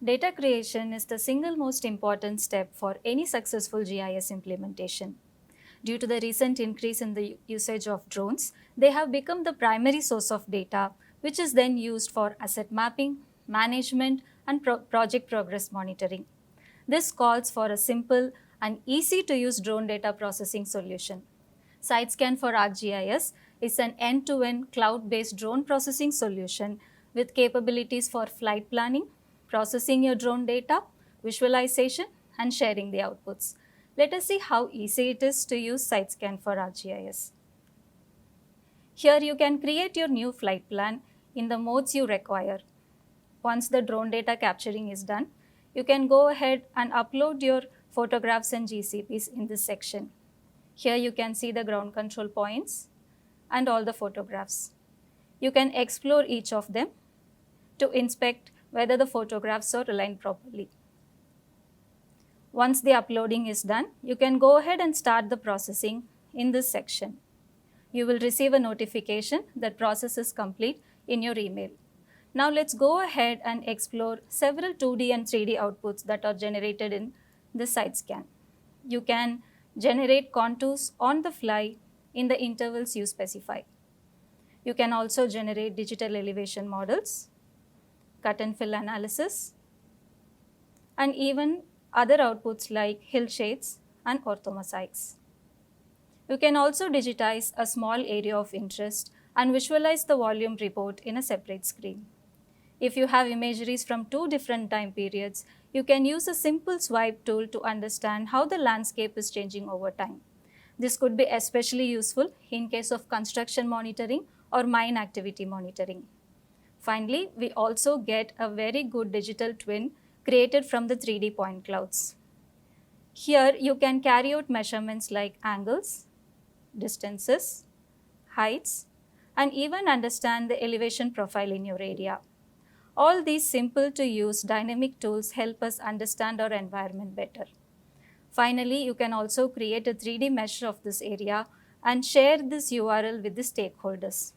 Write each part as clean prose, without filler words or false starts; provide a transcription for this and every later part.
Data creation is the single most important step for any successful GIS implementation. Due to the recent increase in the usage of drones, they have become the primary source of data, which is then used for asset mapping, management, and project progress monitoring. This calls for a simple and easy to use drone data processing solution. SiteScan for ArcGIS is an end-to-end cloud-based drone processing solution with capabilities for flight planning, processing your drone data, visualization, and sharing the outputs. Let us see how easy it is to use SiteScan for ArcGIS. Here you can create your new flight plan in the modes you require. Once the drone data capturing is done, you can go ahead and upload your photographs and GCPs in this section. Here you can see the ground control points and all the photographs. You can explore each of them to inspect whether the photographs are aligned properly. Once the uploading is done, you can go ahead and start the processing in this section. You will receive a notification that process is complete in your email. Now let's go ahead and explore several 2D and 3D outputs that are generated in this SiteScan. You can generate contours on the fly in the intervals you specify. You can also generate digital elevation models, cut and fill analysis, and even other outputs like hill shades and orthomosaics. You can also digitize a small area of interest and visualize the volume report in a separate screen. If you have imageries from two different time periods, you can use a simple swipe tool to understand how the landscape is changing over time. This could be especially useful in case of construction monitoring or mine activity monitoring. Finally, we also get a very good digital twin created from the 3D point clouds. Here you can carry out measurements like angles, distances, heights, and even understand the elevation profile in your area. All these simple to use dynamic tools help us understand our environment better. Finally, you can also create a 3D mesh of this area and share this URL with the stakeholders.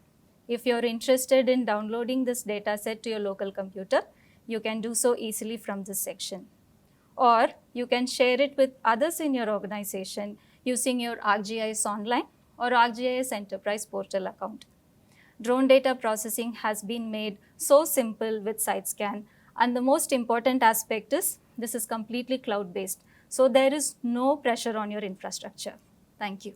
If you're interested in downloading this dataset to your local computer, you can do so easily from this section. Or you can share it with others in your organization using your ArcGIS Online or ArcGIS Enterprise Portal account. Drone data processing has been made so simple with SiteScan, and the most important aspect is this is completely cloud-based, so there is no pressure on your infrastructure. Thank you.